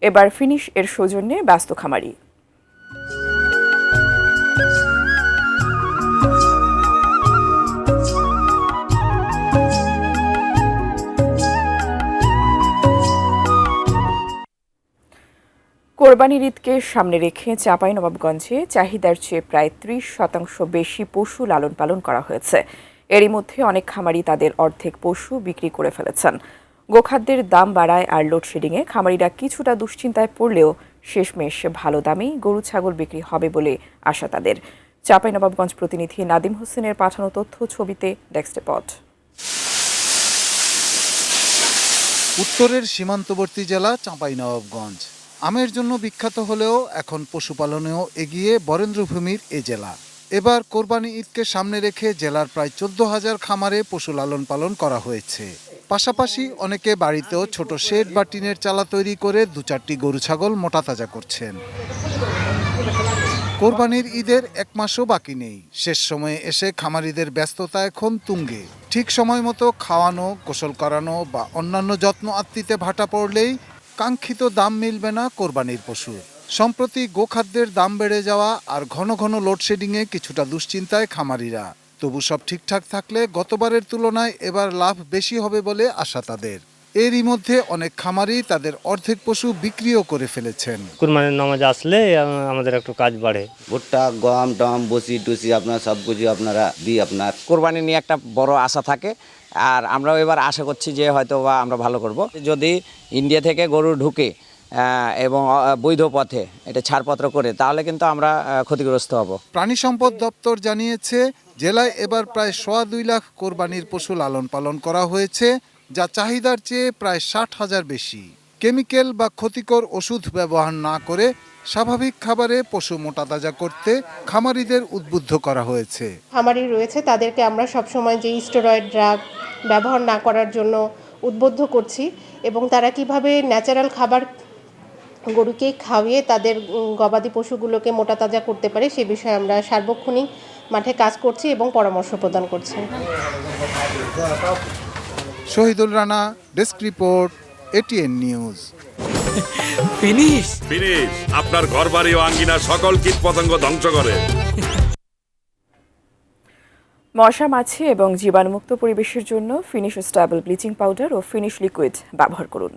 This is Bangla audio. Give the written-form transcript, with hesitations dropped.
এবার ফিনিশ এর সৌজন্যে ব্যস্ত খামারি। কোরবানির ঈদকে সামনে রেখে চাঁপাইনবাবগঞ্জে চাহিদার চেয়ে প্রায় ৩০% বেশি পশু লালন পালন করা হয়েছে। এরই মধ্যে অনেক খামারি তাদের অর্ধেক পশু বিক্রি করে ফেলেছেন। গোখাদ্যের দাম বাড়ায় আর লোডশেডিংয়ে খামারিরা কিছুটা দুশ্চিন্তায় পড়লেও শেষমেশ ভালো দামেই গরু ছাগল বিক্রি হবে বলে আশা তাদের। চাঁপাইনবাবগঞ্জ প্রতিনিধি নাদিম হোসেনের পাঠানো তথ্য ছবিতে ডেস্ক রিপোর্ট। উত্তরের সীমান্তবর্তী জেলা চাঁপাইনবাবগঞ্জ আমের জন্য বিখ্যাত হলেও এখন পশুপালনেও এগিয়ে বরেন্দ্রভূমির এ জেলা। এবার কোরবানি ঈদকে সামনে রেখে জেলার প্রায় ১৪,০০০ খামারে পশু লালন পালন করা হয়েছে। পাশাপাশি অনেকে বাড়িতেও ছোট শেড বা টিনের চালা তৈরি করে ২-৪টি গরু ছাগল মোটাতাজা করছেন। কোরবানির ঈদের ১ মাসও বাকি নেই। শেষ সময়ে এসে খামারিদের ব্যস্ততা এখন তুঙ্গে। ঠিক সময় মতো খাওয়ানো, গোসল করানো বা অন্যান্য যত্ন আত্মীতে ভাটা পড়লেই কাঙ্ক্ষিত দাম মিলবে না কোরবানির পশুর। সম্প্রতি গোখাদ্যের দাম বেড়ে যাওয়া আর ঘন ঘন লোডশেডিংয়ে কিছুটা দুশ্চিন্তায় খামারিরা। তবু সব ঠিকঠাক থাকলে গতবারের তুলনায় এবার লাভ বেশি হবে বলে আশা তাদের। এরই মধ্যে অনেক খামারি তাদের অর্ধেক পশু বিক্রিও করে ফেলেছেন। কুরবানির নামাজ আসলে আমাদের একটু কাজ বাড়ে। ভুট্টা, গম টম, বসি টুসি আপনার সব কিছু আপনারা দিই। আপনার কোরবানি নিয়ে একটা বড় আশা থাকে, আর আমরাও এবার আশা করছি যে হয়তো বা আমরা ভালো করব। যদি ইন্ডিয়া থেকে গরু ঢুকে এবং বৈধ পথে এটা ছাড়পত্র করে, তাহলে কিন্তু আমরা ক্ষতিগ্রস্ত হব। প্রাণী সম্পদ দপ্তর জানিয়েছে, জেলায় এবার প্রায় ২.২ লাখ কোরবানির পশু লালন পালন করা হয়েছে, যা চাহিদার চেয়ে প্রায় ৬০,০০০ বেশি। কেমিক্যাল বা ক্ষতিকর ওষুধ ব্যবহার না করে স্বাভাবিক খাবারে পশু মোটাতাজা করতে খামারিদের উদ্বুদ্ধ করা হয়েছে। খামারি রয়েছে তাদেরকে আমরা সবসময় যে স্টেরয়েড ড্রাগ ব্যবহার না করার জন্য উদ্বুদ্ধ করছি, এবং তারা কিভাবে ন্যাচারাল খাবার গরুকে খাওয়িয়ে তাদের গবাদি পশুগুলোকে মোটাতাজা করতে পারে সে বিষয়ে আমরা সার্বক্ষণিক মাঠে কাজ করছি এবং পরামর্শ প্রদান করছি। Shahidul Rana, desk report, ATN news. Finish আপনার ঘরবাড়ি ও আঙ্গিনা সকল কীটপতঙ্গ ধ্বংস করে। মশা, মাছি এবং জীবাণুমুক্ত পরিবেশের জন্য ফিনিশ স্টেবল ব্লিচিং পাউডার ও ফিনিশ লিকুইড ব্যবহার করুন।